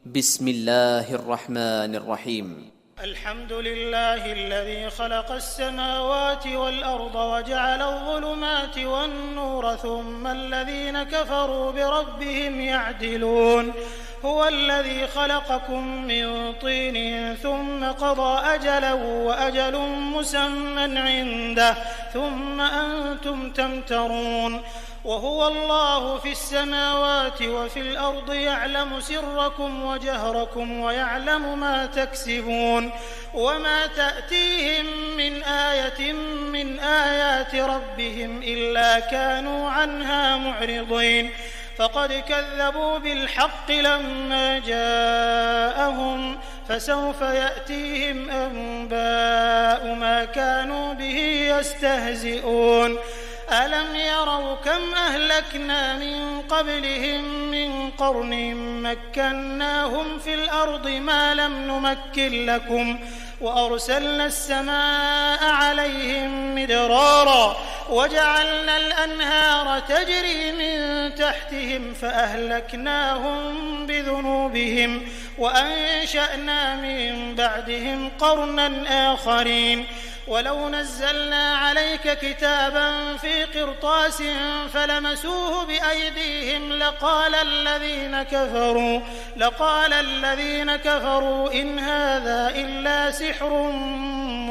بسم الله الرحمن الرحيم. الحمد لله الذي خلق السماوات والأرض وجعل الظلمات والنور ثم الذين كفروا بربهم يعدلون. هو الذي خلقكم من طين ثم قضى أجلا وأجل مسمى عنده ثم أنتم تمترون. وهو الله في السماوات وفي الأرض يعلم سركم وجهركم ويعلم ما تكسبون. وما تأتيهم من آية من آيات ربهم إلا كانوا عنها معرضين. فقد كذبوا بالحق لما جاءهم فسوف يأتيهم أنباء ما كانوا به يستهزئون. ألم يروا كم أهلكنا من قبلهم من قرن مكناهم في الأرض ما لم نمكن لكم وأرسلنا السماء عليهم مدرارا وجعلنا الأنهار تجري من تحتهم فأهلكناهم بذنوبهم وأنشأنا من بعدهم قرنا آخرين. ولو نزلنا عليك كتابا في قرطاس فلمسوه بأيديهم لقال الذين كفروا إن هذا إلا سحر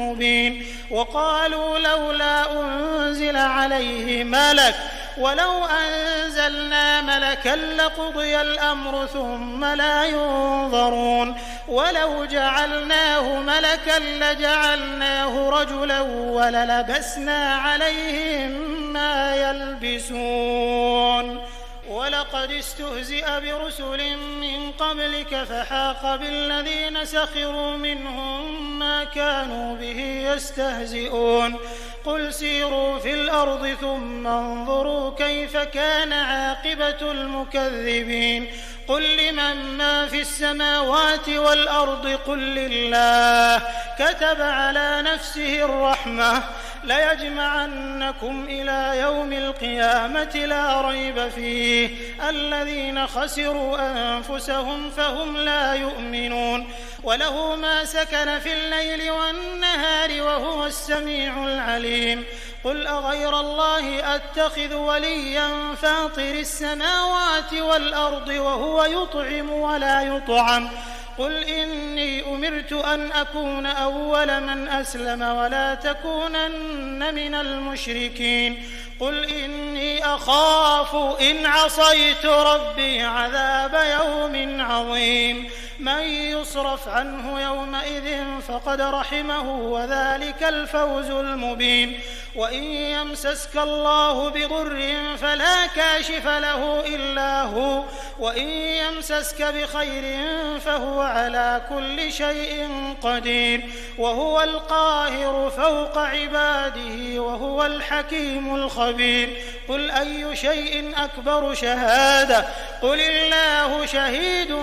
مبين. وقالوا لولا أنزل عليه ملك ولو أنزلنا ملكا لقضي الأمر ثم لا ينظرون. ولو جعلناه ملكا لجعلناه رجلا وللبسنا عليهم ما يلبسون. ولقد استهزئ برسل من قبلك فحاق بالذين سخروا منهم ما كانوا به يستهزئون. قل سيروا في الأرض ثم انظروا كيف كان عاقبة المكذبين. قل لمن ما في السماوات والأرض قل لله كتب على نفسه الرحمة ليجمعنكم إلى يوم القيامة لا ريب فيه الذين خسروا أنفسهم فهم لا يؤمنون. وله ما سكن في الليل والنهار وهو السميع العليم. قل أغير الله أتخذ وليا فاطر السماوات والأرض وهو يطعم ولا يطعم. قل إني أمرت أن أكون أول من أسلم ولا تكونن من المشركين. قل إني أخاف إن عصيت ربي عذاب يوم عظيم. من يصرف عنه يومئذ فقد رحمه وذلك الفوز المبين. وإن يمسسك الله بضر فلا كاشف له إلا هو وإن يمسسك بخير فهو على كل شيء قدير. وهو القاهر فوق عباده وهو الحكيم الخبير. قل أي شيء أكبر شهادة قل الله شهيد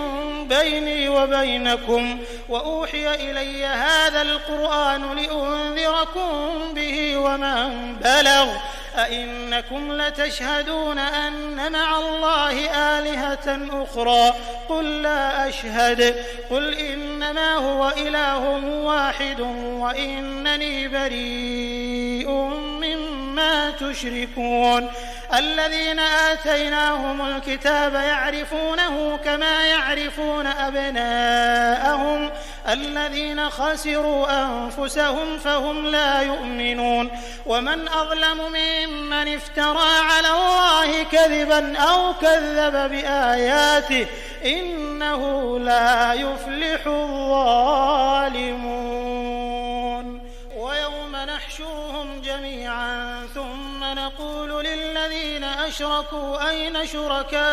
بيني وبينكم وأوحي إلي هذا القرآن لأنذركم به ومن بلغ أئنكم لتشهدون أن مع الله آلهة أخرى قل لا أشهد. قل إنما هو إله واحد وإنني بريء مما تشركون. الذين آتيناهم الكتاب يعرفونه كما يعرفون أبناءهم الذين خسروا أنفسهم فهم لا يؤمنون. ومن أظلم ممن افترى على الله كذبا أو كذب بآياته إنه لا يفلح الظالمون. ويوم نحشرهم جميعا ثم نقول للذين أشركوا أين شركاؤكم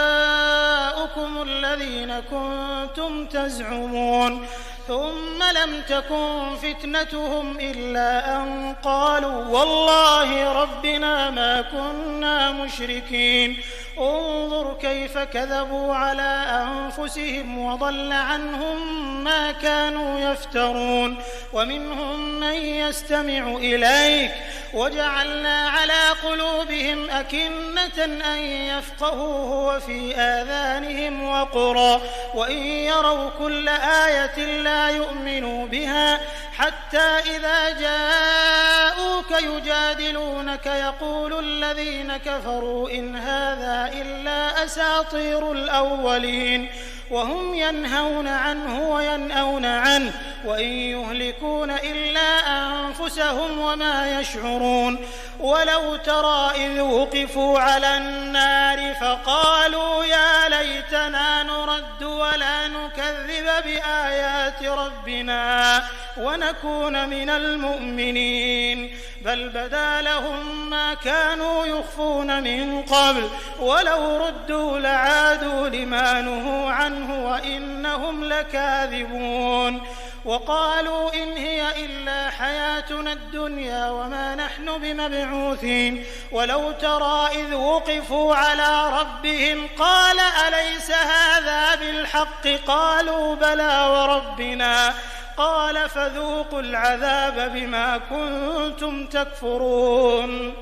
الذين كنتم تزعمون ثم لم تكن فتنتهم إلا أن قالوا والله ربنا ما كنا مشركين انظر كيف كذبوا على أنفسهم وضل عنهم ما كانوا يفترون ومنهم من يستمع إليك وجعلنا على قلوبهم أكنة أن يفقهوه وفي آذانهم وقرا وإن يروا كل آية لا يؤمنوا بها حتى إذا جاءوك يجادلونك يقول الذين كفروا إن هذا إلا أساطير الأولين وهم ينهون عنه وينأون عنه وإن يهلكون إلا أنفسهم وما يشعرون ولو ترى إذ وقفوا على النار فقالوا يا ليتنا نرد ولا نكذب بآيات ربنا ونكون من المؤمنين بل بدا لهم ما كانوا يخفون من قبل ولو ردوا لعادوا لما نهوا عنه وإنهم لكاذبون وقالوا إن هي إلا حياتنا الدنيا وما نحن بمبعوثين ولو ترى إذ وقفوا على ربهم قال أليس هذا بالحق قالوا بلى وربنا قال فذوقوا العذاب بما كنتم تكفرون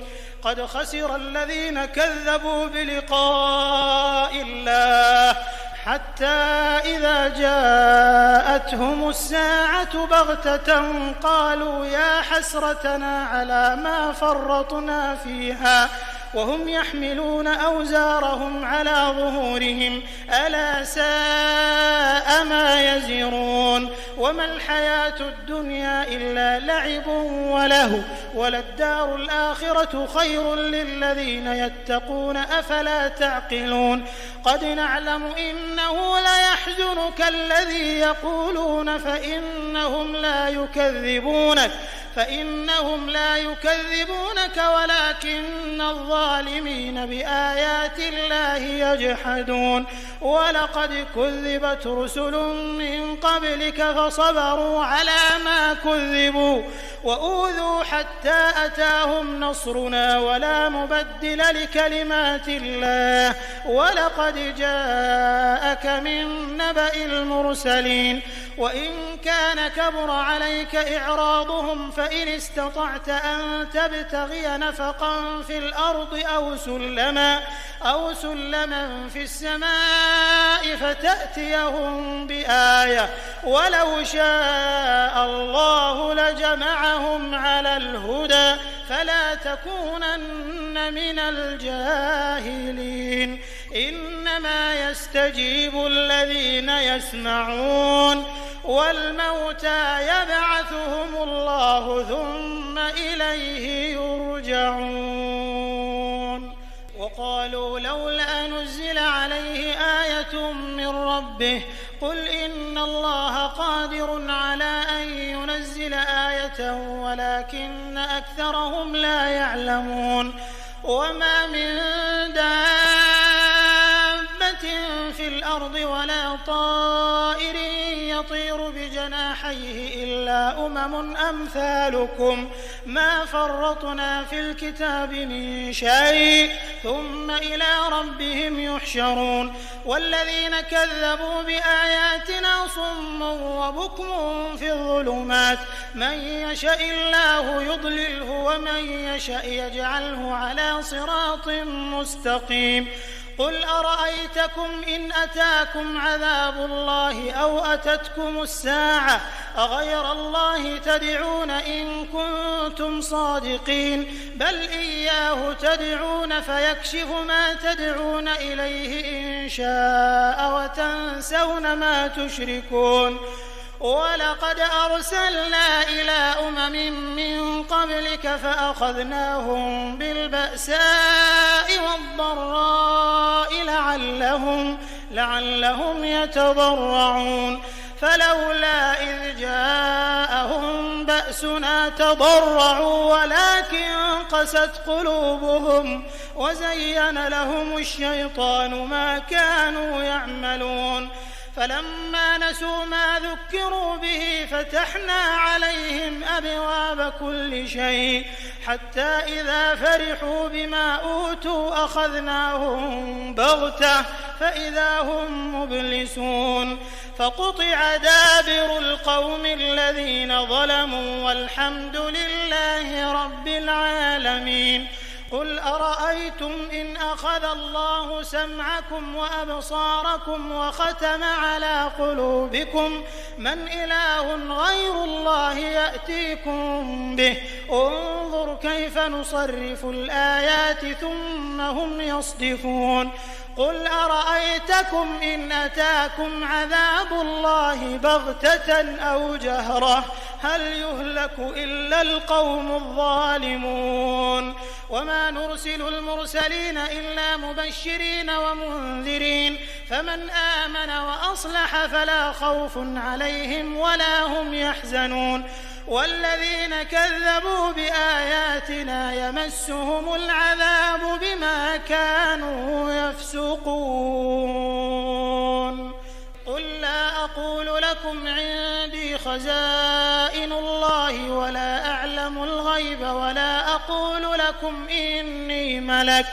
قد خسر الذين كذبوا بلقاء الله حتى إذا جاءتهم الساعة بغتة قالوا يا حسرتنا على ما فرطنا فيها وهم يحملون أوزارهم على ظهورهم ألا ساء ما يزرون وما الحياة الدنيا إلا لعب وله وللدار الآخرة خير للذين يتقون أفلا تعقلون قد نعلم إنه ليحزنك الذي يقولون فإنهم لا يكذبونك ولكن الظالمين بآيات الله يجحدون ولقد كذبت رسل من قبلك فصبروا على ما كذبوا وأوذوا حتى أتاهم نصرنا ولا مبدل لكلمات الله ولقد جاءك من نبأ المرسلين وإن كان كبر عليك إعراضهم فإن استطعت أن تبتغي نفقا في الأرض أو سلما في السماء فتأتيهم بآية ولو شاء الله لجمعهم على الهدى فلا تكونن من الجاهلين إنما يستجيب الذين يسمعون والموتى يبعثهم الله ثم إليه يرجعون وقالوا لولا نزل عليه آية من ربه قل إن الله قادر على أن ينزل آية ولكن أكثرهم لا يعلمون وما من دابة في الأرض ولا طائر يطير بجناحيه إلا أمم أمثالكم ما فرطنا في الكتاب من شيء ثم إلى ربهم يحشرون والذين كذبوا بآياتنا صم وبكم في الظلمات من يشاء الله يضلله ومن يشاء يجعله على صراط مستقيم قل أرأيتكم إن أتاكم عذاب الله أو أتتكم الساعة أغير الله تدعون إن كنتم صادقين بل إياه تدعون فيكشف ما تدعون إليه إن شاء وتنسون ما تشركون ولقد أرسلنا إلى أمم من قبلك فأخذناهم بالبأساء والضراء لعلهم يتضرعون فلولا إذ جاءهم بأسنا تضرعوا ولكن قست قلوبهم وزين لهم الشيطان ما كانوا يعملون فلما نسوا ما ذكروا به فتحنا عليهم أبواب كل شيء حتى إذا فرحوا بما أوتوا أخذناهم بغتة فإذا هم مبلسون فقطع دابر القوم الذين ظلموا والحمد لله رب العالمين. قل أرأيتم إن أخذ الله سمعكم وأبصاركم وختم على قلوبكم من إله غير الله يأتيكم به انظر كيف نصرف الآيات ثم هم يصدفون. قل أرأيتكم إن أتاكم عذاب الله بغتة أو جهرة هل يهلك إلا القوم الظالمون. وما نرسل المرسلين إلا مبشرين ومنذرين فمن آمن وأصلح فلا خوف عليهم ولا هم يحزنون. والذين كذبوا بآياتنا يمسهم العذاب بما كانوا يفسقون. قل لا أقول لكم عندي خزائن الله ولا أعلم الغيب ولا أقول لكم إني ملك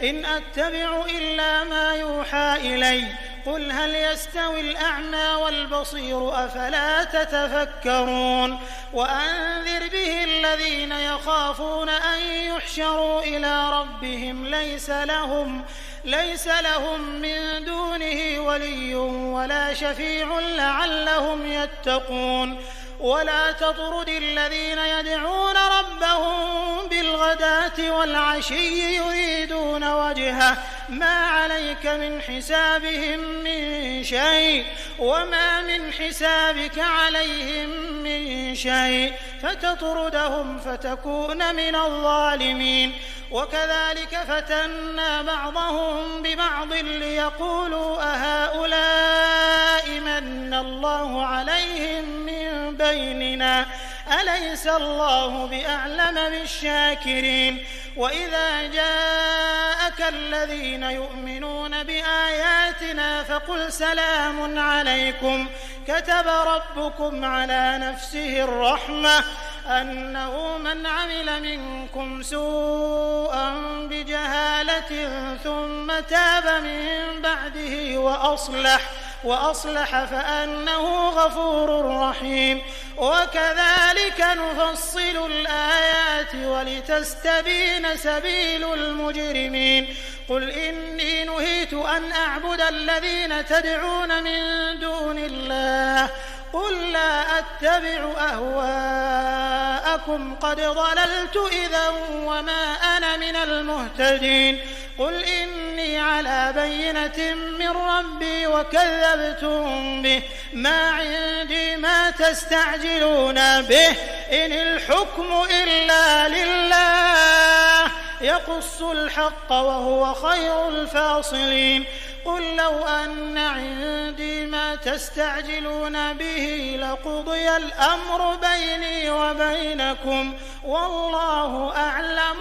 إن أتبع إلا ما يوحى إلي قل هل يستوي الأعمى والبصير أفلا تتفكرون. وأنذر به الذين يخافون أن يحشروا إلى ربهم ليس لهم من دونه ولي ولا شفيع لعلهم يتقون. ولا تطرد الذين يدعون ربهم بالغداة والعشي يريدون وجهه ما عليك من حسابهم من شيء وما من حسابك عليهم من شيء فتطردهم فتكون من الظالمين. وكذلك فتنا بعضهم ببعض ليقولوا أهؤلاء من الله عليهم من بيننا أليس الله بأعلم بالشاكرين. وإذا جاءك الذين يؤمنون بآياتنا فقل سلام عليكم كتب ربكم على نفسه الرحمة أنه من عمل منكم سوءا بجهالة ثم تاب من بعده وأصلح فأنه غفور رحيم. وكذلك نفصل الآيات ولتستبين سبيل المجرمين. قل إني نهيت أن أعبد الذين تدعون من دون الله قل لا أتبع أهواءكم قد ضللت إذا وما أنا من المهتدين. قل إني على بينة من ربي وكذبتم به ما عندي ما تستعجلون به إن الحكم إلا لله يقص الحق وهو خير الفاصلين. قل لو أن عندي ما تستعجلون به لقضي الأمر بيني وبينكم والله أعلم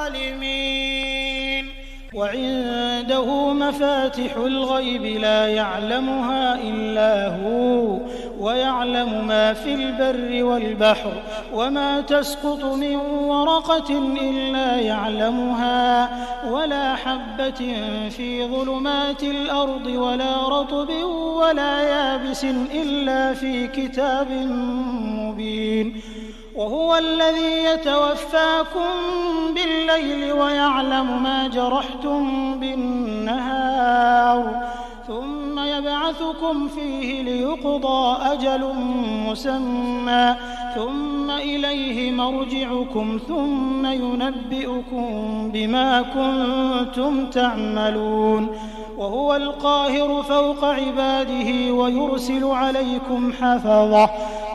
بالظالمين. وعنده مفاتح الغيب لا يعلمها إلا هو ويعلم ما في البر والبحر وما تسقط من ورقة إلا يعلمها ولا حبة في ظلمات الأرض ولا رطب ولا يابس إلا في كتاب مبين. وهو الذي يتوفاكم بالليل ويعلم ما جرحتم بالنهار ثم يبعثكم فيه ليقضى أجل مسمى ثم إليه مرجعكم ثم ينبئكم بما كنتم تعملون. وهو القاهر فوق عباده ويرسل عليكم حفظة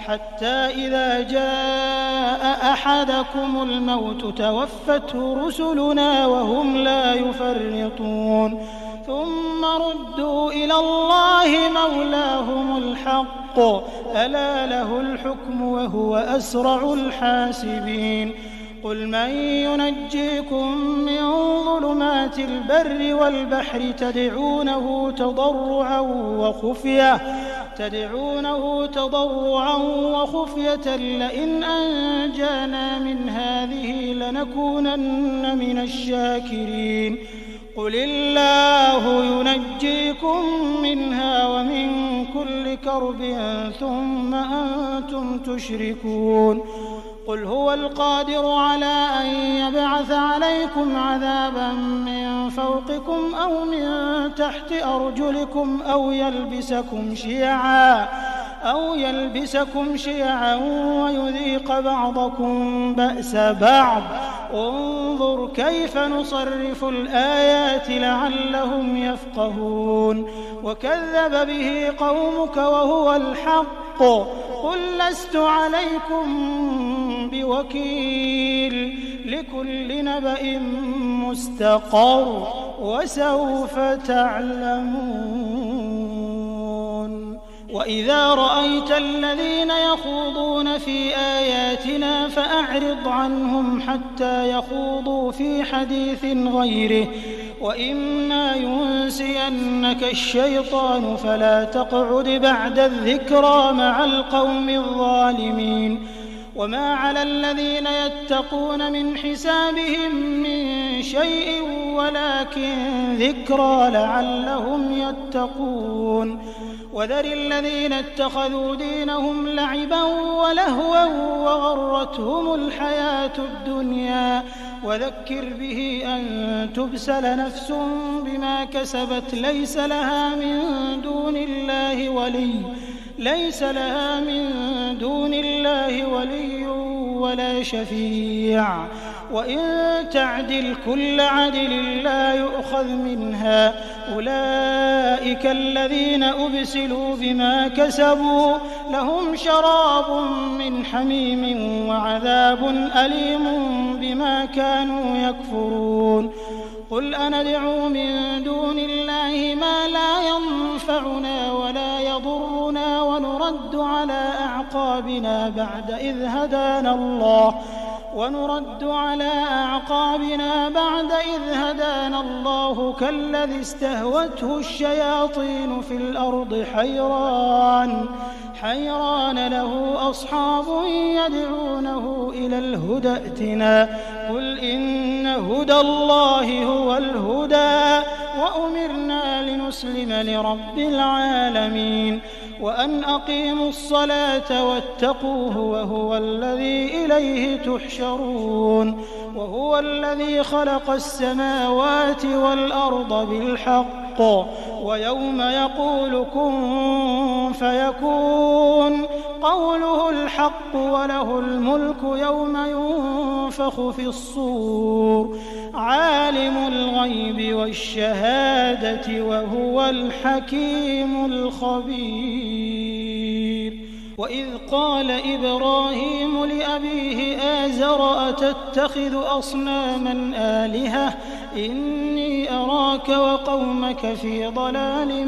حتى إذا جاء أحدكم الموت توفته رسلنا وهم لا يفرطون ثم ردوا إلى الله مولاهم الحق ألا له الحكم وهو أسرع الحاسبين. قل من ينجيكم من ظلمات البر والبحر تدعونه تضرعا وخفية لئن أنجانا من هذه لنكونن من الشاكرين قل الله ينجيكم منها ومن كل كرب ثم أنتم تشركون قل هو القادر على أن يبعث عليكم عذابا من فوقكم أو من تحت أرجلكم أو يلبسكم شيعا ويذيق بعضكم بأس بعض انظر كيف نصرف الآيات لعلهم يفقهون وكذب به قومك وهو الحق قل لست عليكم بوكيل لكل نبأ مستقر وسوف تعلمون وإذا رأيت الذين يخوضون في آياتنا فأعرض عنهم حتى يخوضوا في حديث غيره وإما ينسينك الشيطان فلا تقعد بعد الذكرى مع القوم الظالمين وما على الذين يتقون من حسابهم من شيء ولكن ذكرى لعلهم يتقون وذر الذين اتخذوا دينهم لعبا ولهوا وغرتهم الحياة الدنيا وذكر به أن تبسل نفس بما كسبت ليس لها من دون الله ولي ولا شفيع وإن تعدل كل عدل لا يؤخذ منها أولئك الذين أبسلوا بما كسبوا لهم شراب من حميم وعذاب أليم بما كانوا يكفرون قل أندعو من دون الله ما لا ينفعنا ولا يضرنا ونرد على أعقابنا بعد إذ هدانا الله كالذي استهوته الشياطين في الأرض حيران له أصحاب يدعونه إلى الهدى ائتنا قل إن هدى الله هو الهدى وأمرنا لنسلم لرب العالمين وأن أقيموا الصلاة واتقوه وهو الذي إليه تحشرون وهو الذي خلق السماوات والأرض بالحق ويوم يقول كن فيكون قوله الحق وله الملك يوم ينفخ في الصور عالم الغيب والشهادة وهو الحكيم الخبير وإذ قال إبراهيم لأبيه آزر أتتخذ أصناما آلهة إني أراك وقومك في ضلال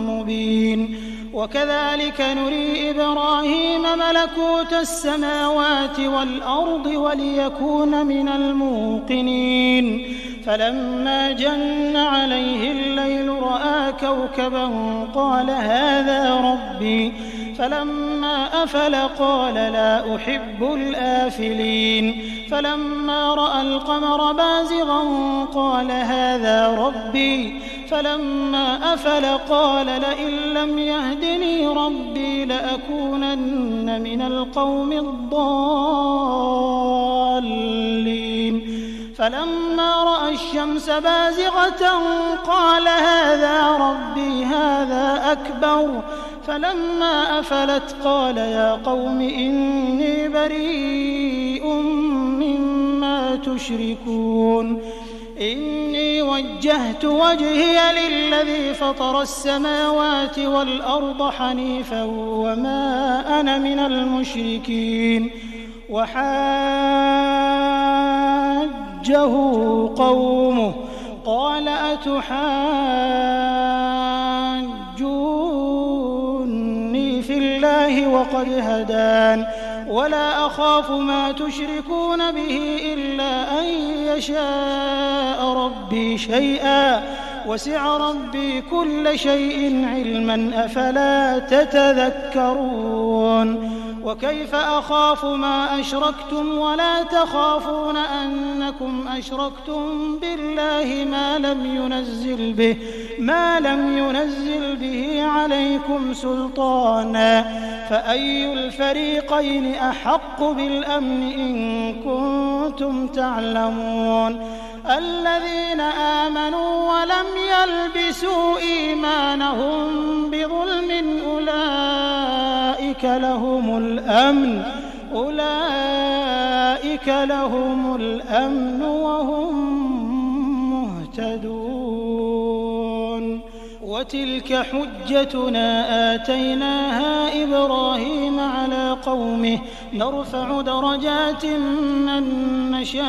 مبين وكذلك نري إبراهيم ملكوت السماوات والأرض وليكون من الموقنين فلما جن عليه الليل رأى كوكبا قال هذا ربي فلما أفل قال لا أحب الآفلين فلما رأى القمر بازغا قال هذا ربي فلما أفل قال لئن لم يهدني ربي لأكونن من القوم الضالين فلما رأى الشمس بازغة قال هذا ربي هذا أكبر فلما أفلت قال يا قوم إني بريء مما تشركون إني وجهت وجهي للذي فطر السماوات والأرض حنيفا وما أنا من المشركين وحاجه قومه قال أتحاجوني في الله وقد هدان ولا أخاف ما تشركون به إلا أن يشاء ربي شيئا وسع ربي كل شيء علما أفلا تتذكرون وكيف أخاف ما أشركتم ولا تخافون أنكم أشركتم بالله ما لم ينزل به عليكم سلطانا فأي الفريقين أحق بالأمن إن كنتم تعلمون الذين آمنوا ولم يلبسوا إيمانهم بظلم أولئك لهم الأمن وهم مهتدون وتلك حجتنا آتيناها إبراهيم على قومه نرفع درجات من نشاء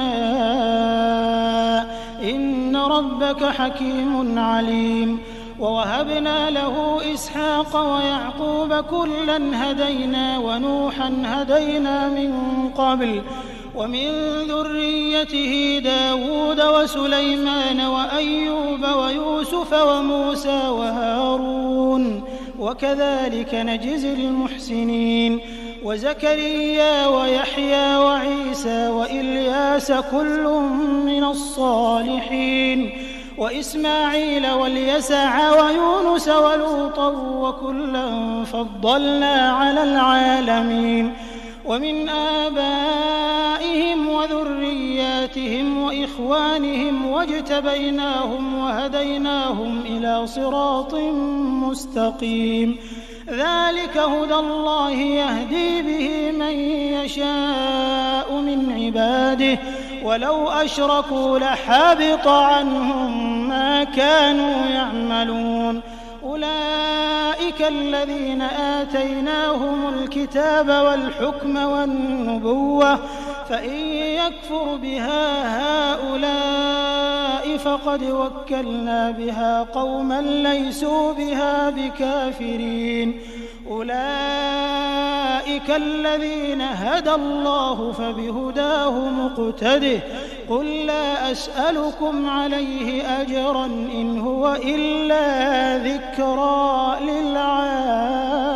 إن ربك حكيم عليم ووهبنا له إسحاق ويعقوب كلا هدينا ونوحا هدينا من قبل ومن ذريته داود وسليمان وأيوب ويوسف وموسى وهارون وكذلك نجزي المحسنين وزكريا ويحيى وعيسى وإلياس كل من الصالحين وإسماعيل واليسع ويونس ولوطا وكلا فضلنا على العالمين ومن آبائهم وذرياتهم وإخوانهم واجتبيناهم وهديناهم إلى صراط مستقيم ذلك هدى الله يهدي به من يشاء من عباده ولو أشركوا لحبط عنهم ما كانوا يعملون أولئك الذين آتيناهم الكتاب والحكم والنبوة فإن يكفر بها هؤلاء فقد وكلنا بها قوما ليسوا بها بكافرين أولئك الذين هدى الله فبهداه مقتده قل لا أسألكم عليه أجرا إن هو إلا ذكرى للعالمين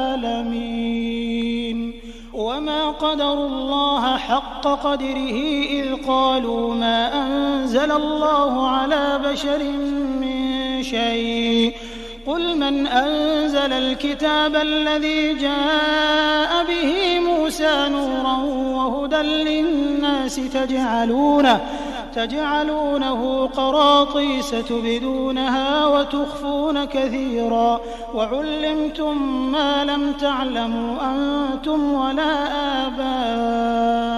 وما قدروا الله حق قدره إذ قالوا ما أنزل الله على بشر من شيء قل من أنزل الكتاب الذي جاء به موسى نورا وهدى للناس تجعلونه قراطيس تبدونها وتخفون كثيرا وعلمتم ما لم تعلموا أنتم ولا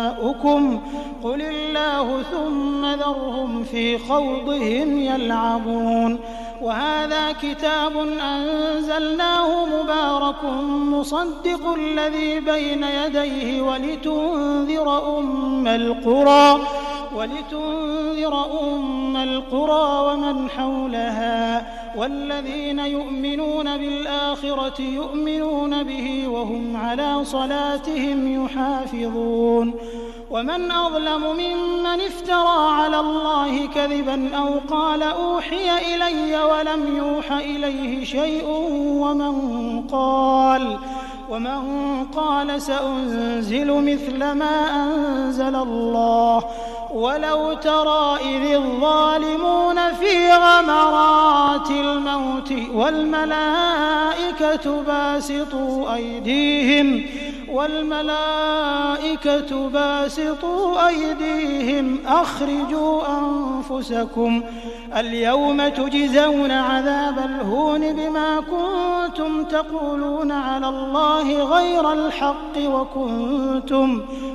آباؤكم قل الله ثم ذرهم في خوضهم يلعبون وهذا كتاب أنزلناه مبارك مصدق الذي بين يديه ولتنذر أم القرى ومن حولها والذين يؤمنون بالآخرة يؤمنون به وهم على صلاتهم يحافظون ومن أظلم ممن افترى على الله كذبا أو قال أوحي إلي ولم يوح إليه شيء ومن قال سأنزل مثل ما أنزل الله ولو ترى إذ الظالمون في غمرات الموت والملائكة باسطوا أيديهم أخرجوا أنفسكم اليوم تجزون عذاب الهون بما كنتم تقولون على الله غير الحق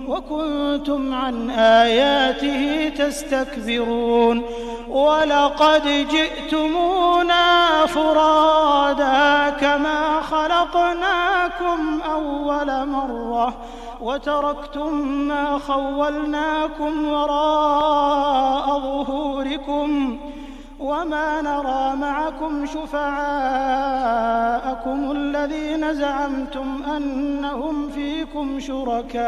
وكنتم عن آياته تستكبرون ولقد جئتمونا فرادا كما خلقناكم أول مرة وتركتم ما خولناكم وراء ظهوركم وما نرى معكم شفعاءكم الذين زعمتم أنهم فيكم شركاء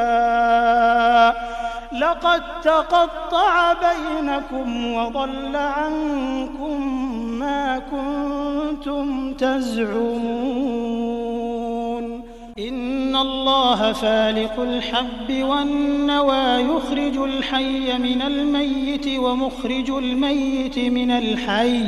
لقد تقطع بينكم وضل عنكم ما كنتم تزعمون إن الله فالق الحب والنوى يخرج الحي من الميت ومخرج الميت من الحي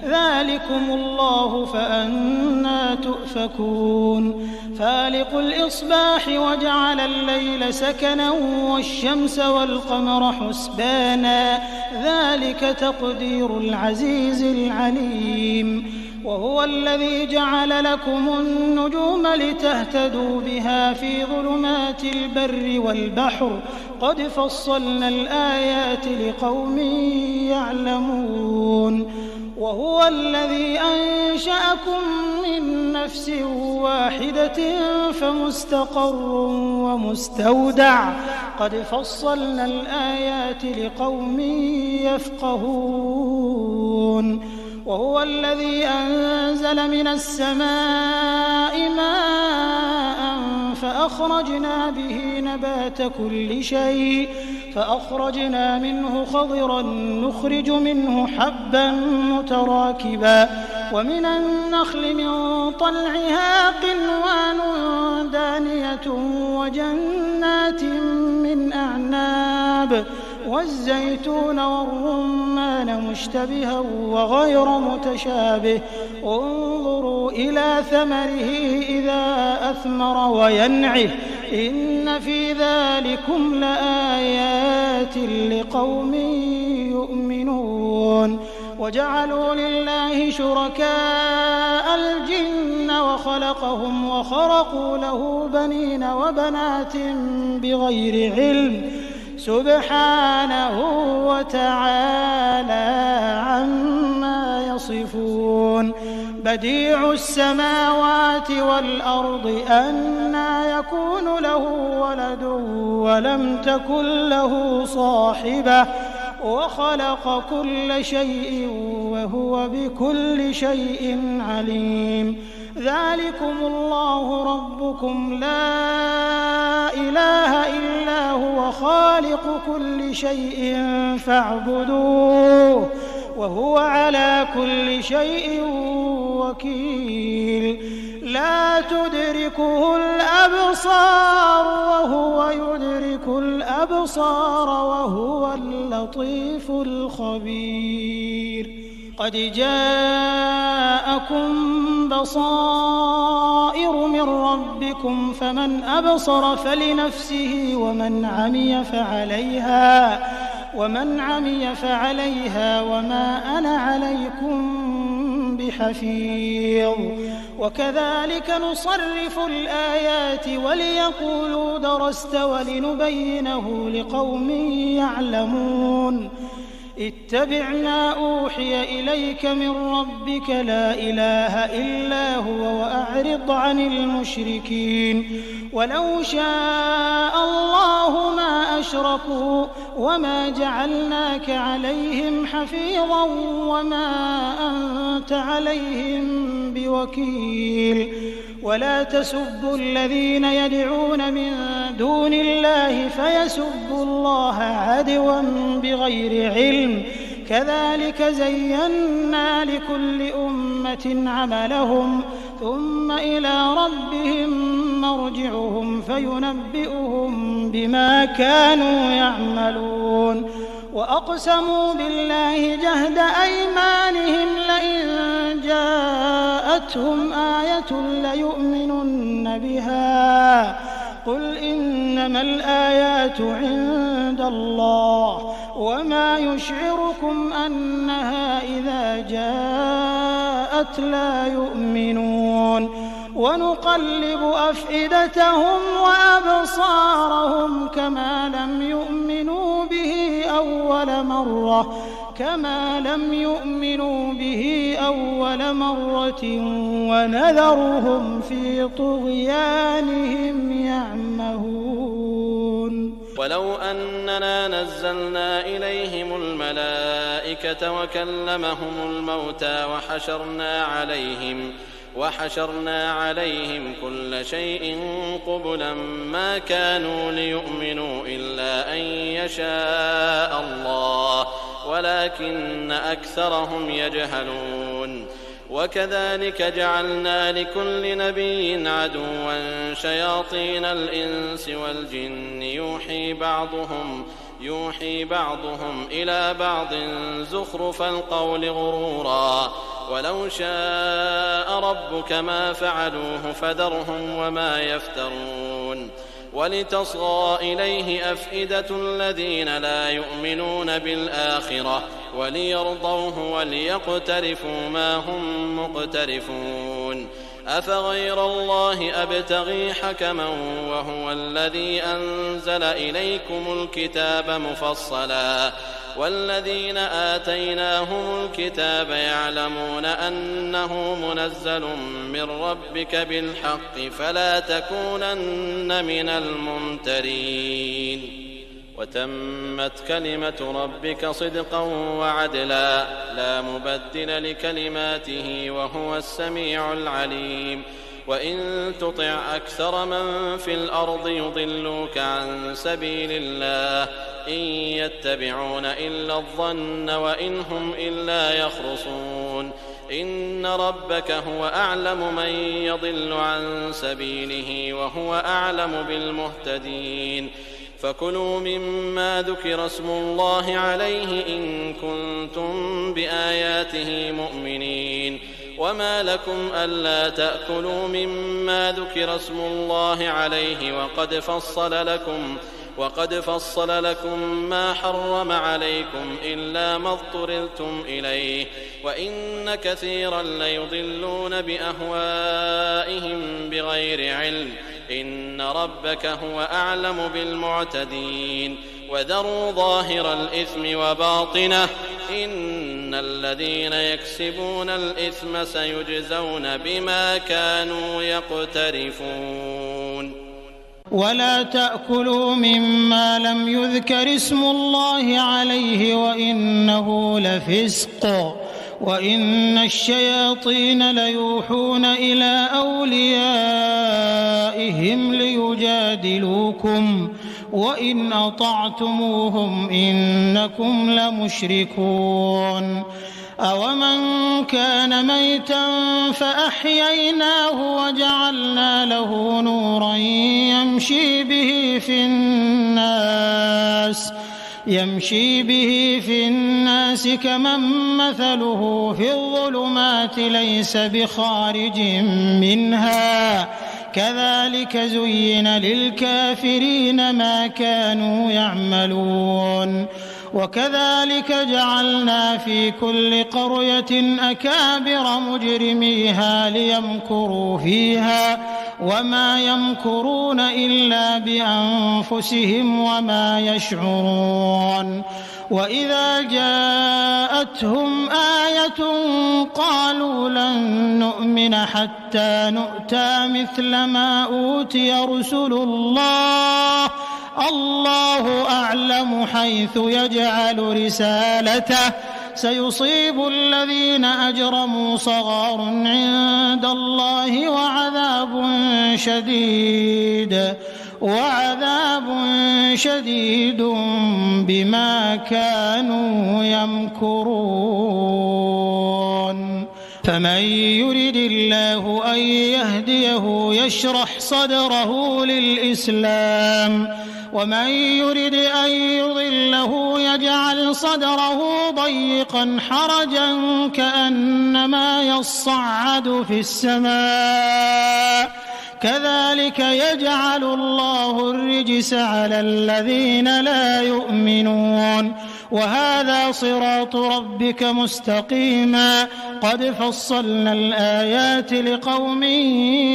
ذلكم الله فأنى تؤفكون فالق الإصباح وجعل الليل سكنا والشمس والقمر حسبانا ذلك تقدير العزيز العليم وهو الذي جعل لكم النجوم لتهتدوا بها في ظلمات البر والبحر قد فصلنا الآيات لقوم يعلمون وهو الذي أنشأكم من نفس واحدة فمستقر ومستودع قد فصلنا الآيات لقوم يفقهون وهو الذي أنزل من السماء ماء فأخرجنا به نبات كل شيء فأخرجنا منه خضرا نخرج منه حبا متراكبا ومن النخل من طلعها قنوان دانية وجنات من أعناب والزيتون والرمان مشتبها وغير متشابه انظروا إلى ثمره إذا أثمر وينعه إن في ذلكم لآيات لقوم يؤمنون وجعلوا لله شركاء الجن وخلقهم وخرقوا له بنين وبنات بغير علم سبحانه وتعالى عما يصفون بديع السماوات والأرض أنى يكون له ولد ولم تكن له صاحبة وخلق كل شيء وهو بكل شيء عليم ذلكم الله ربكم لا إله إلا هو خالق كل شيء فاعبدوه وهو على كل شيء وكيل لا تدركه الأبصار وهو يدرك الأبصار وهو اللطيف الخبير قد جاءكم بصائر من ربكم فمن أبصر فلنفسه ومن عمي فعليها وما أنا عليكم بحفيظ وكذلك نصرف الآيات وليقولوا درست ولنبينه لقوم يعلمون اتبع ما أوحي إليك من ربك لا إله إلا هو وأعرض عن المشركين ولو شاء الله ما أشركوا وما جعلناك عليهم حفيظا وما أنت عليهم بوكيل ولا تسبوا الذين يدعون من دون الله فيسبوا الله عدوا بغير علم كذلك زينا لكل أمة عملهم ثم إلى ربهم مرجعهم فينبئهم بما كانوا يعملون وأقسموا بالله جهد أيمانهم لئن جاءتهم آية ليؤمنن بها قل إنما الآيات عند الله وما يشعركم أنها إذا جاءت لا يؤمنون ونقلب أفئدتهم وأبصارهم كما لم يؤمنوا به أول مرة ونذرهم في طغيانهم يعمهون ولو أننا نزلنا إليهم الملائكة الملائكة وكلمهم الموتى وحشرنا عليهم كل شيء قبلا ما كانوا ليؤمنوا إلا أن يشاء الله ولكن أكثرهم يجهلون. وكذلك جعلنا لكل نبي عدوا شياطين الإنس والجن يوحي بعضهم إلى بعض زخرف القول غرورا ولو شاء ربك ما فعلوه فذرهم وما يفترون. ولتصغى إليه أفئدة الذين لا يؤمنون بالآخرة وليرضوه وليقترفوا ما هم مقترفون. أفغير الله أبتغي حكما وهو الذي أنزل إليكم الكتاب مفصلا والذين آتيناهم الكتاب يعلمون أنه منزل من ربك بالحق فلا تكونن من الممترين. وتمت كلمة ربك صدقا وعدلا لا مبدل لكلماته وهو السميع العليم. وإن تطع أكثر من في الأرض يضلوك عن سبيل الله إن يتبعون إلا الظن وإن هم إلا يخرصون. إن ربك هو أعلم من يضل عن سبيله وهو أعلم بالمهتدين. فكلوا مما ذكر اسم الله عليه إن كنتم بآياته مؤمنين. وما لكم ألا تأكلوا مما ذكر اسم الله عليه وقد فصل لكم ما حرم عليكم إلا ما اضطررتم إليه وإن كثيرا ليضلون بأهوائهم بغير علم إن ربك هو أعلم بالمعتدين. وذروا ظاهر الإثم وباطنه إن الذين يكسبون الإثم سيجزون بما كانوا يقترفون. ولا تأكلوا مما لم يذكر اسم الله عليه وإنه لفسق وإن الشياطين ليوحون إلى أوليائهم ليجادلوكم وإن أطعتموهم إنكم لمشركون. أومن كان ميتا فأحييناه وجعلنا له نورا يمشي به في الناس كمن مثله في الظلمات ليس بخارج منها كذلك زين للكافرين ما كانوا يعملون. وكذلك جعلنا في كل قرية أكابر مجرميها ليمكروا فيها وما يمكرون إلا بأنفسهم وما يشعرون. وإذا جاءتهم آية قالوا لن نؤمن حتى نؤتى مثل ما أوتي رسل الله الله أعلم حيث يجعل رسالته سيصيب الذين أجرموا صغار عند الله وعذاب شديد بما كانوا يمكرون. فمن يرد الله أن يهديه يشرح صدره للإسلام ومن يرد أن يضله يجعل صدره ضيقا حرجا كأنما يصعد في السماء كذلك يجعل الله الرجس على الذين لا يؤمنون. وهذا صراط ربك مستقيما قد فصلنا الآيات لقوم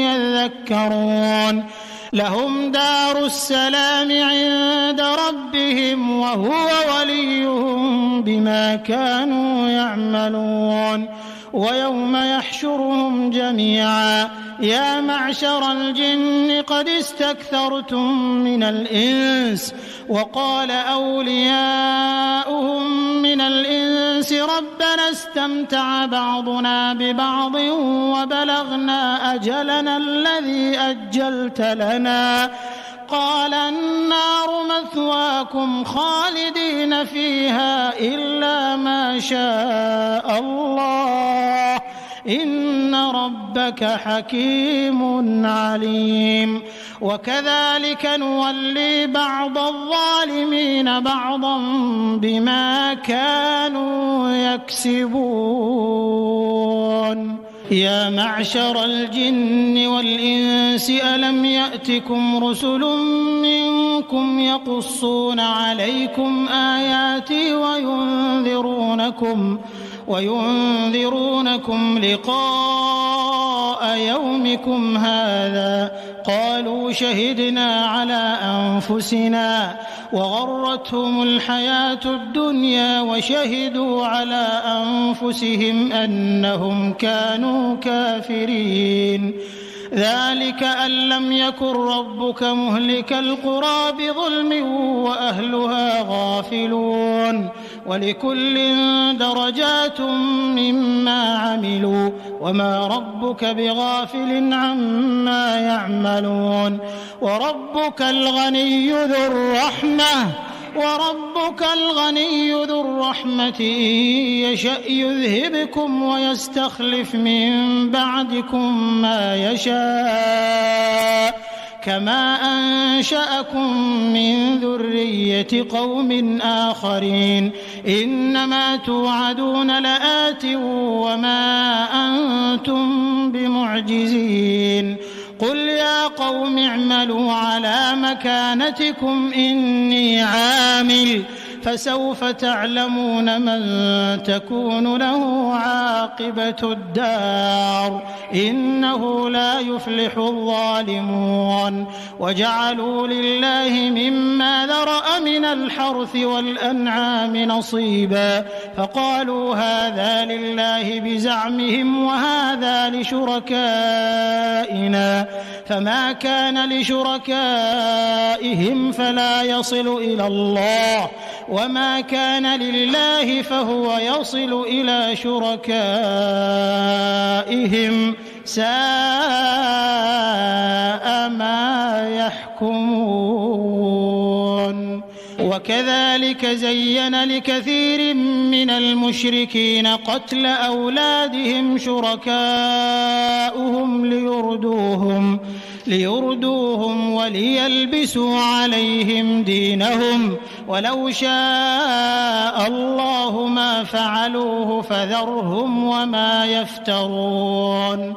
يذكرون. لهم دار السلام عند ربهم وهو وليهم بما كانوا يعملون. ويوم يحشرهم جميعا يا معشر الجن قد استكثرتم من الإنس وقال أولياؤهم من الإنس والإنس ربنا استمتع بعضنا ببعض وبلغنا أجلنا الذي أجلت لنا قال النار مثواكم خالدين فيها إلا ما شاء الله إن ربك حكيم عليم وكذلك نولي بعض الظالمين بعضا بما كانوا يكسبون يا معشر الجن والإنس ألم يأتكم رسل منكم يقصون عليكم آياتي وينذرونكم لقاء يومكم هذا قالوا شهدنا على أنفسنا وغرتهم الحياة الدنيا وشهدوا على أنفسهم أنهم كانوا كافرين ذلك أن لم يكن ربك مهلك القرى بظلم وأهلها غافلون ولكل درجات مما عملوا وما ربك بغافل عما يعملون وربك الغني ذو الرحمة إن يشأ يذهبكم ويستخلف من بعدكم ما يشاء كما أنشأكم من ذرية قوم آخرين إنما توعدون لآت وما أنتم بمعجزين قل يا قوم اعملوا على مكانتكم إني عامل فسوف تعلمون من تكون له عاقبة الدار إنه لا يفلح الظالمون وجعلوا لله مما ذرأ من الحرث والأنعام نصيبا فقالوا هذا لله بزعمهم وهذا لشركائنا فما كان لشركائهم فلا يصل إلى الله وما كان لله فهو يصل إلى شركائهم ساء ما يحكمون وكذلك زين لكثير من المشركين قتل أولادهم شركاؤهم ليردوهم وليلبسوا عليهم دينهم ولو شاء الله ما فعلوه فذرهم وما يفترون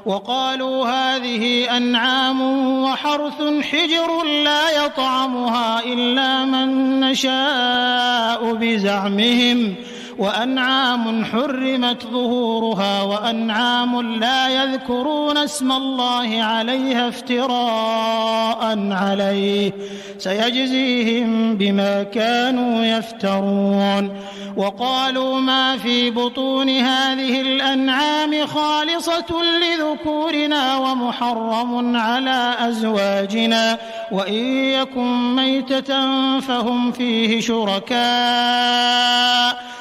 وقالوا هذه أنعام وحرث حجر لا يطعمها إلا من نشاء بزعمهم وأنعام حرمت ظهورها وأنعام لا يذكرون اسم الله عليها افتراء عليه سيجزيهم بما كانوا يفترون وقالوا ما في بطون هذه الأنعام خالصة لذكورنا ومحرم على أزواجنا وإن يكن ميتة فهم فيه شركاء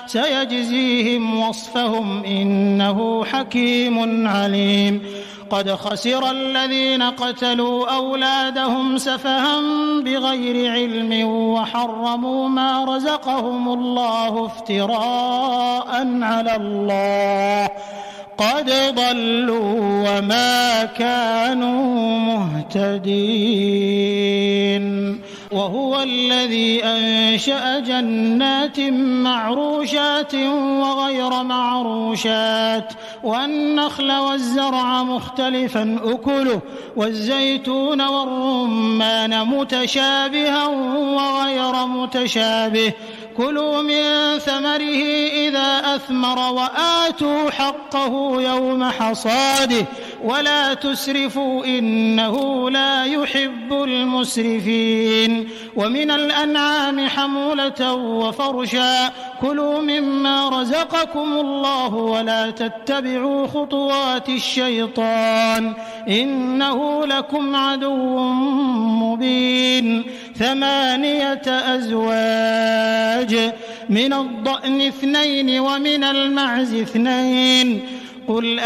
سيجزيهم وصفهم إنه حكيم عليم قد خسر الذين قتلوا أولادهم سفها بغير علم وحرموا ما رزقهم الله افتراء على الله قد ضلوا وما كانوا مهتدين وهو الذي أنشأ جنات معروشات وغير معروشات والنخل والزرع مختلفا أكله والزيتون والرمان متشابها وغير متشابه كلوا من ثمره إذا أثمر وآتوا حقه يوم حصاده ولا تسرفوا إنه لا يحب المسرفين ومن الأنعام حمولة وفرشا كلوا مما رزقكم الله ولا تتبعوا خطوات الشيطان إنه لكم عدو مبين 8 أزواج من الضأن 2 ومن المعز 2 قل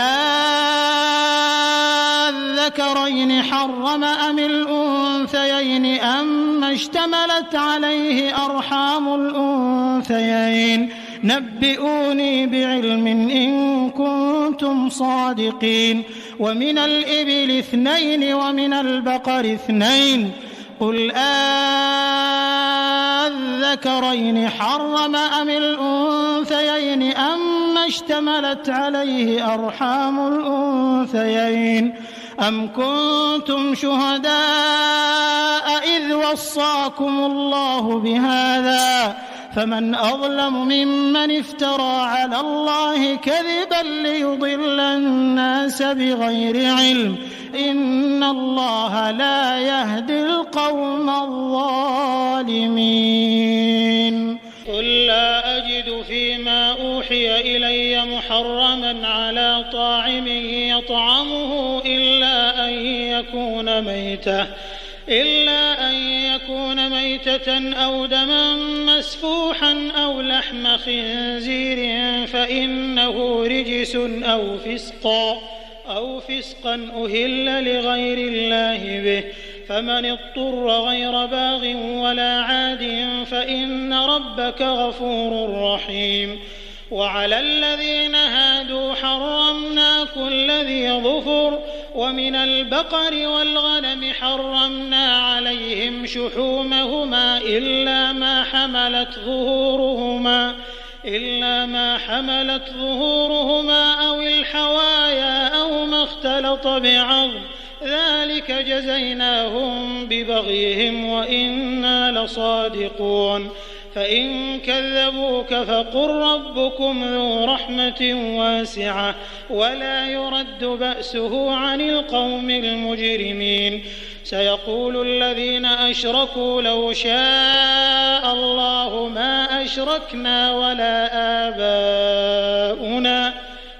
الذكرين حرم أم الأنثيين أما اشتملت عليه أرحام الأنثيين نبئوني بعلم إن كنتم صادقين ومن الإبل 2 ومن البقر 2 قل الذكرين حرم أم الأنثيين أما اشتملت عليه أرحام الأنثيين أم كنتم شهداء إذ وصاكم الله بهذا فمن أظلم ممن افترى على الله كذبا ليضل الناس بغير علم إن الله لا يهدي القوم الظالمين قل لا أجد فيما أوحي إلي محرما على طاعم يطعمه إلا أن يكون ميتة أو دما مسفوحا أو لحم خنزير فإنه رجس أو فسقا أهل لغير الله به فمن اضطر غير باغ ولا عاد فإن ربك غفور رحيم وعلى الذين هادوا حرمنا كل ذي ظفر ومن البقر والغنم حرمنا عليهم شحومهما إلا ما حملت ظهورهما أو الحوايا أو ما اختلط بعظم ذلك جزيناهم ببغيهم وإنا لصادقون فإن كذبوك فقل ربكم ذو رحمة واسعة ولا يرد بأسه عن القوم المجرمين سيقول الذين أشركوا لو شاء الله ما أشركنا ولا آباؤنا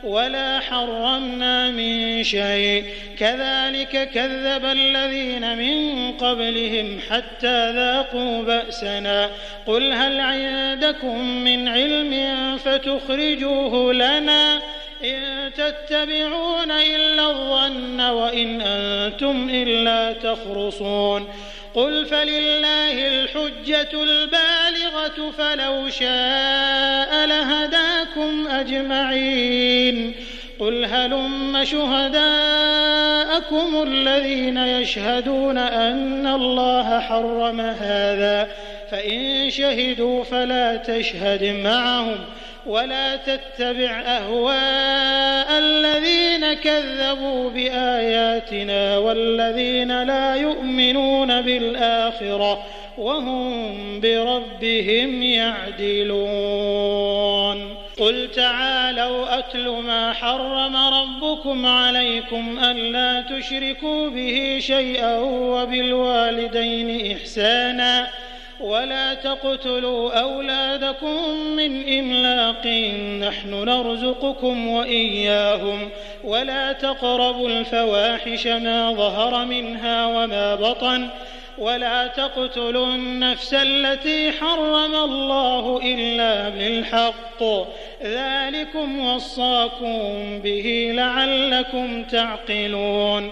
ولا حرمنا من شيء كذلك كذب الذين من قبلهم حتى ذاقوا بأسنا قل هل عندكم من علم فتخرجوه لنا إن تتبعون إلا الظن وإن أنتم إلا تخرصون قل فلله الحجة البالغة فلو شاء لهداكم أجمعين قل هلم شهداءكم الذين يشهدون أن الله حرم هذا فإن شهدوا فلا تشهد معهم ولا تتبع أهواء الذين كذبوا بآياتنا والذين لا يؤمنون بالآخرة وهم بربهم يعدلون قل تعالوا أتل ما حرم ربكم عليكم ألا تشركوا به شيئا وبالوالدين إحسانا ولا تقتلوا أولادكم من إملاق نحن نرزقكم وإياهم ولا تقربوا الفواحش ما ظهر منها وما بطن ولا تقتلوا النفس التي حرم الله إلا بالحق ذلكم وصاكم به لعلكم تعقلون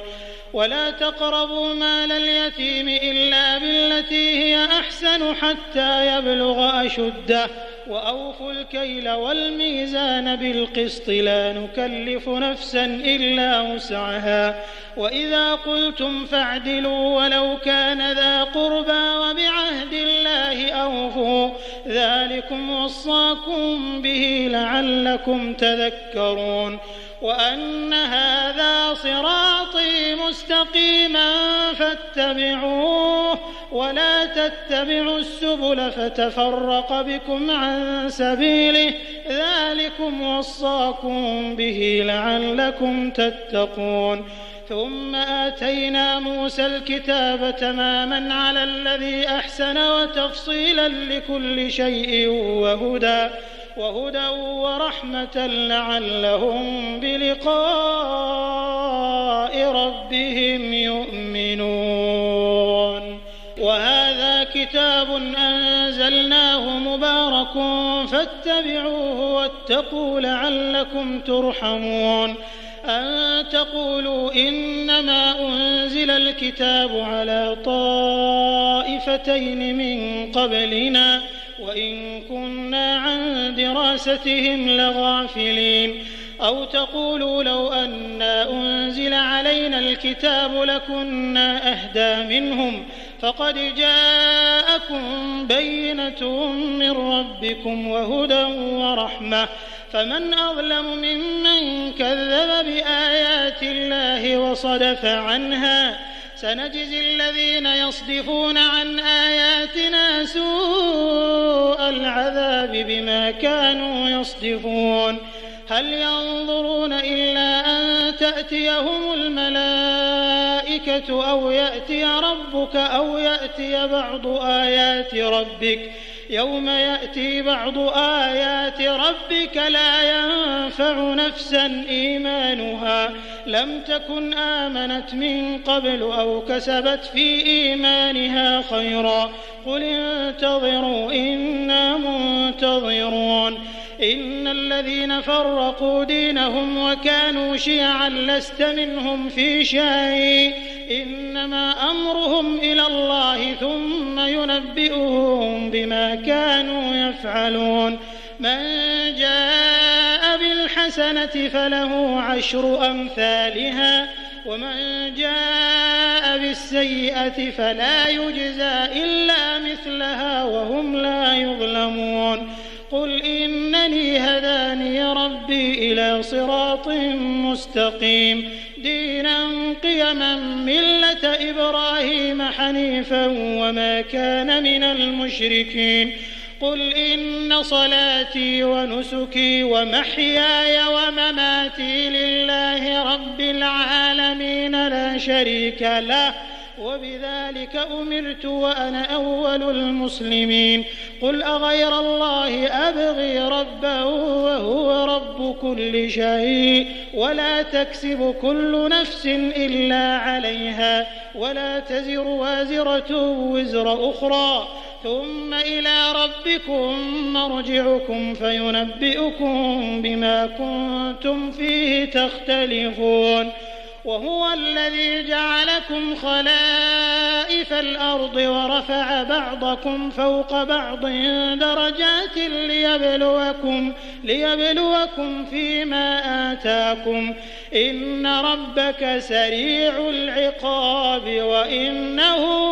ولا تقربوا مال اليتيم إلا بالتي هي أحسن حتى يبلغ أشده وأوفوا الكيل والميزان بالقسط لا نكلف نفسا إلا وسعها وإذا قلتم فاعدلوا ولو كان ذا قربى وبعهد الله أوفوا ذلكم وصاكم به لعلكم تذكرون وأن هذا صراطي مستقيما فاتبعوه ولا تتبعوا السبل فتفرق بكم عن سبيله ذلكم وصاكم به لعلكم تتقون ثم آتينا موسى الكتاب تماما على الذي أحسن وتفصيلا لكل شيء وهدى ورحمة لعلهم بلقاء ربهم يؤمنون وهذا كتاب أنزلناه مبارك فاتبعوه واتقوا لعلكم ترحمون. أن تقولوا إنما أنزل الكتاب على طائفتين من قبلنا وإن كنا عن دراستهم لغافلين. أو تقولوا لو أنا أنزل علينا الكتاب لكنا أهدى منهم فقد جاءكم بينة من ربكم وهدى ورحمة فمن أظلم ممن كذب بآيات الله وصدف عنها. سنجزي الذين يصدفون عن آياتنا سوء العذاب بما كانوا يصدفون. هل ينظرون إلا أن تأتيهم الملائكة أو يأتي ربك أو يأتي بعض آيات ربك يوم يأتي بعض آيات ربك لا ينفع نفسا إيمانها لم تكن آمنت من قبل أو كسبت في إيمانها خيرا قل انتظروا إنا منتظرون. إن الذين فرقوا دينهم وكانوا شيعا لست منهم في شيء إنما أمرهم إلى الله ثم ينبئهم بما كانوا يفعلون. من جاء بالحسنة فله 10 أمثالها ومن جاء بالسيئة فلا يجزى إلا مثلها وهم لا يظلمون. قل إنني هداني ربي إلى صراط مستقيم دينا قيما ملة إبراهيم حنيفا وما كان من المشركين. قل إن صلاتي ونسكي ومحياي ومماتي لله رب العالمين لا شريك له وبذلك أمرت وأنا أول المسلمين. قل أغير الله أبغي ربا وهو رب كل شيء ولا تكسب كل نفس إلا عليها ولا تزر وازرة وزر أخرى ثم إلى ربكم مرجعكم فينبئكم بما كنتم فيه تختلفون. وهو الذي جعلكم خلائف الأرض ورفع بعضكم فوق بعض درجات ليبلوكم فيما آتاكم إن ربك سريع العقاب وإنه